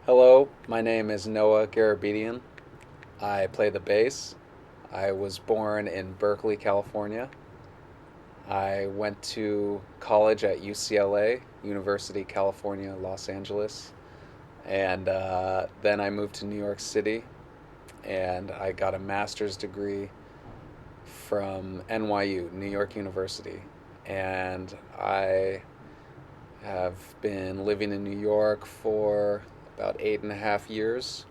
Hello, my name is Noah Garabedian. I play the bass. I was born in Berkeley, California. I went to college at UCLA, University California, Los Angeles, and then I moved to New York City and I got a master's degree from NYU, New York University. And I have been living in New York for about 8.5 years.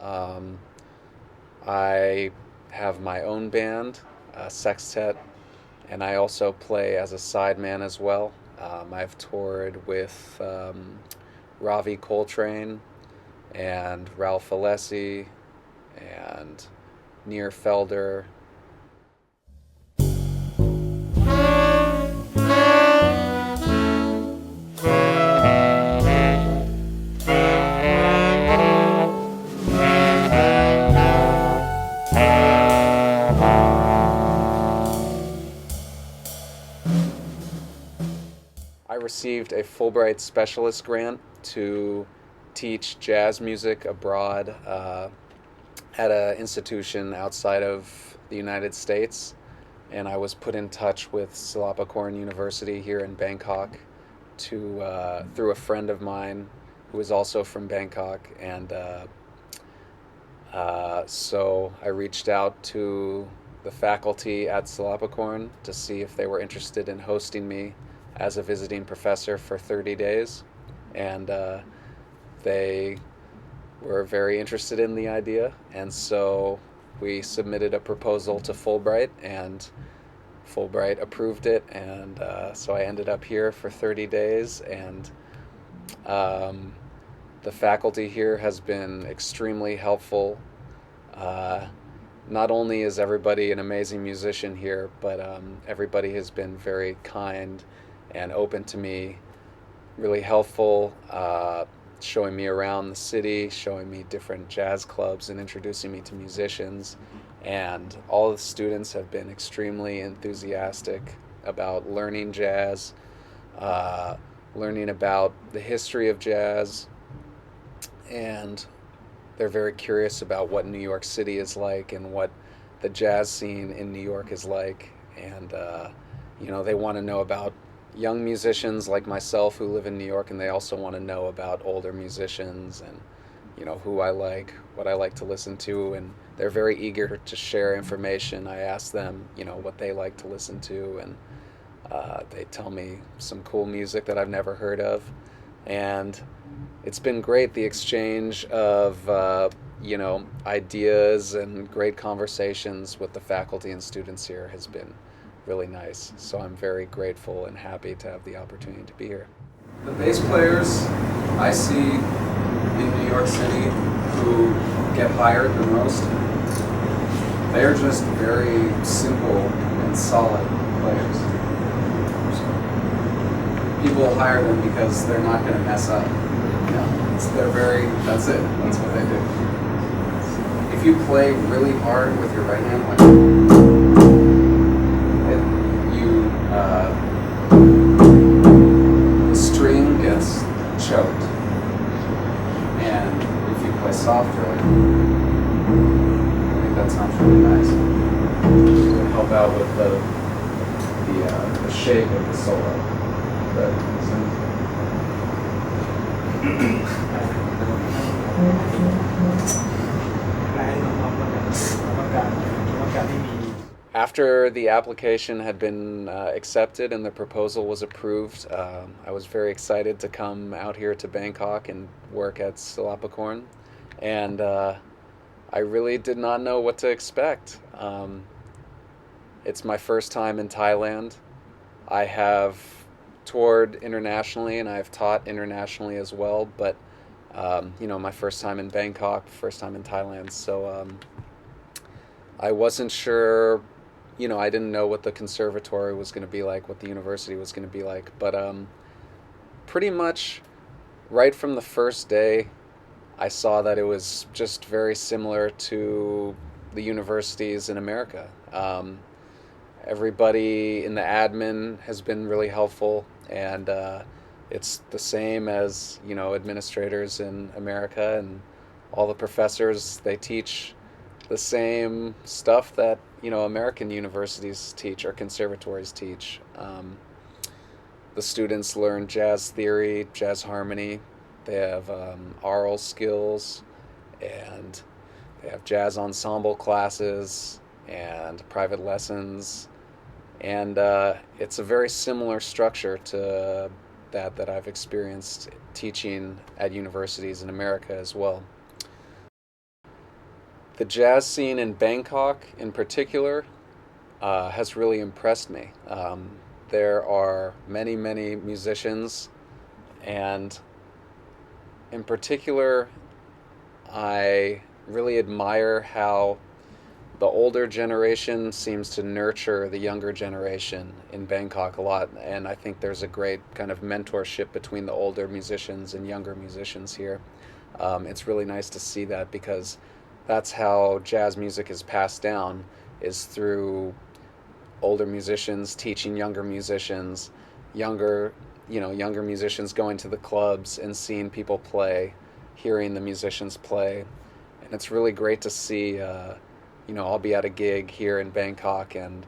Um, I have my own band, Sextet, and I also play as a sideman as well. I've toured with Ravi Coltrane and Ralph Alessi and Nir Felder. I received a Fulbright Specialist grant to teach jazz music abroad at an institution outside of the United States, and I was put in touch with Silpakorn University here in Bangkok to through a friend of mine who was also from Bangkok, and so I reached out to the faculty at Silpakorn to see if they were interested in hosting me as a visiting professor for 30 days, and they were very interested in the idea, and so we submitted a proposal to Fulbright, and Fulbright approved it, and so I ended up here for 30 days, and um, the faculty here has been extremely helpful. Uh, Not only is everybody an amazing musician here, but everybody has been very kind and open to me, really helpful, showing me around the city, showing me different jazz clubs and introducing me to musicians. And all the students have been extremely enthusiastic about learning jazz, uh, learning about the history of jazz, and they're very curious about what New York City is like and what the jazz scene in New York is like. And, they want to know about young musicians like myself who live in New York, and they also want to know about older musicians and, who I like, what I like to listen to. And they're very eager to share information. I ask them, what they like to listen to, and they tell me some cool music that I've never heard of. And it's been great. The exchange of ideas and great conversations with the faculty and students here has been really nice. So I'm very grateful and happy to have the opportunity to be here. The bass players I see in New York City who get hired the most, they're just very simple and solid players. People hire them because they're not going to mess up. That's it. That's what they do. If you play really hard with your right hand, the string gets choked. And if you play softer, I think that sounds really nice. It would help out with the shape of the solo. After the application had been accepted and the proposal was approved, I was very excited to come out here to Bangkok and work at Silpakorn, and I really did not know what to expect. It's my first time in Thailand. I have toured internationally and I've taught internationally as well, but my first time in Bangkok, first time in Thailand, so I wasn't sure. I didn't know what the conservatory was going to be like, what the university was going to be like, but pretty much right from the first day, I saw that it was just very similar to the universities in America. Everybody in the admin has been really helpful, and it's the same as administrators in America, and all the professors, they teach the same stuff that American universities teach or conservatories teach. The students learn jazz theory, jazz harmony. They have aural skills, and they have jazz ensemble classes and private lessons, and it's a very similar structure to that I've experienced teaching at universities in America as well. The jazz scene in Bangkok, in particular, has really impressed me. There are many, many musicians, and in particular, I really admire how the older generation seems to nurture the younger generation in Bangkok a lot, and I think there's a great kind of mentorship between the older musicians and younger musicians here. It's really nice to see that, because that's how jazz music is passed down, is through older musicians teaching younger musicians going to the clubs and seeing people play, hearing the musicians play. And it's really great to see, I'll be at a gig here in Bangkok, and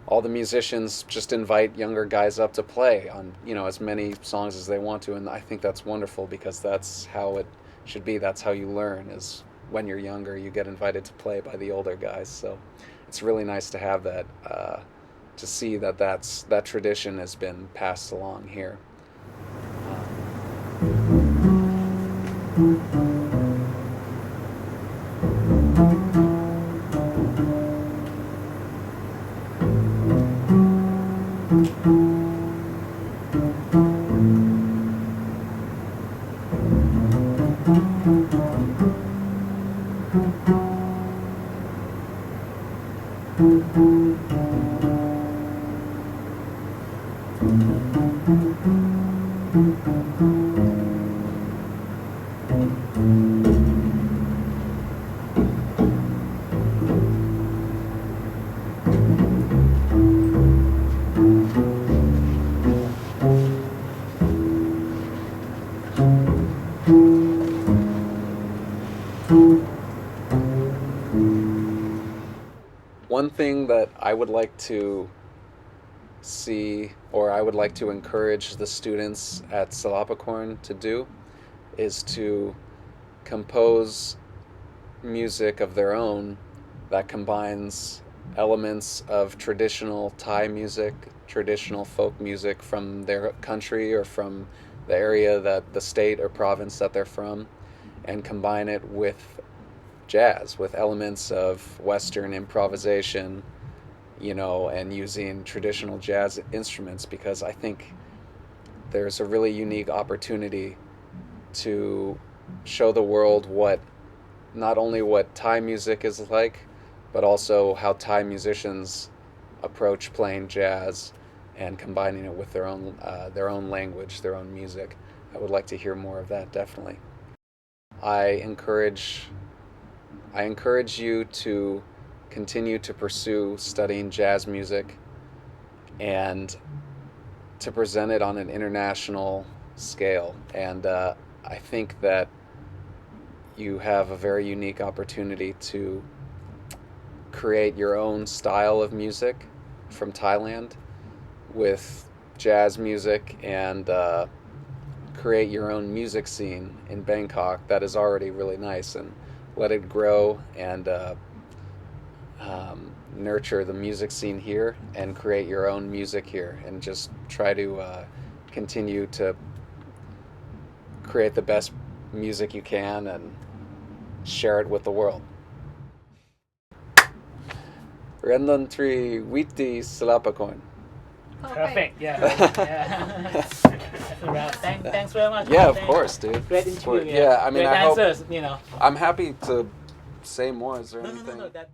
all the musicians just invite younger guys up to play on, as many songs as they want to. And I think that's wonderful, because that's how it should be. That's how you learn, is when you're younger, you get invited to play by the older guys. So it's really nice to have that, to see that tradition has been passed along here. One thing that I would like to see, or I would like to encourage the students at Silpakorn to do, is to compose music of their own that combines elements of traditional Thai music, traditional folk music from their country or from the area, that the state or province that they're from, and combine it with jazz, with elements of Western improvisation, and using traditional jazz instruments, because I think there's a really unique opportunity to show the world not only what Thai music is like, but also how Thai musicians approach playing jazz and combining it with their own language, their own music. I would like to hear more of that, definitely. I encourage you to continue to pursue studying jazz music and to present it on an international scale. And I think that you have a very unique opportunity to create your own style of music from Thailand with jazz music, and create your own music scene in Bangkok that is already really nice, and let it grow, and nurture the music scene here and create your own music here, and just try to continue to create the best music you can and share it with the world. Rendon Tree Witi Silpakorn. Perfect. Yeah. Yeah. That's a wrap. Thanks very much. Yeah, of course, dude. Great interview. Yeah, I mean, great I hope answers. You know. I'm happy to say more. Is there No, anything? that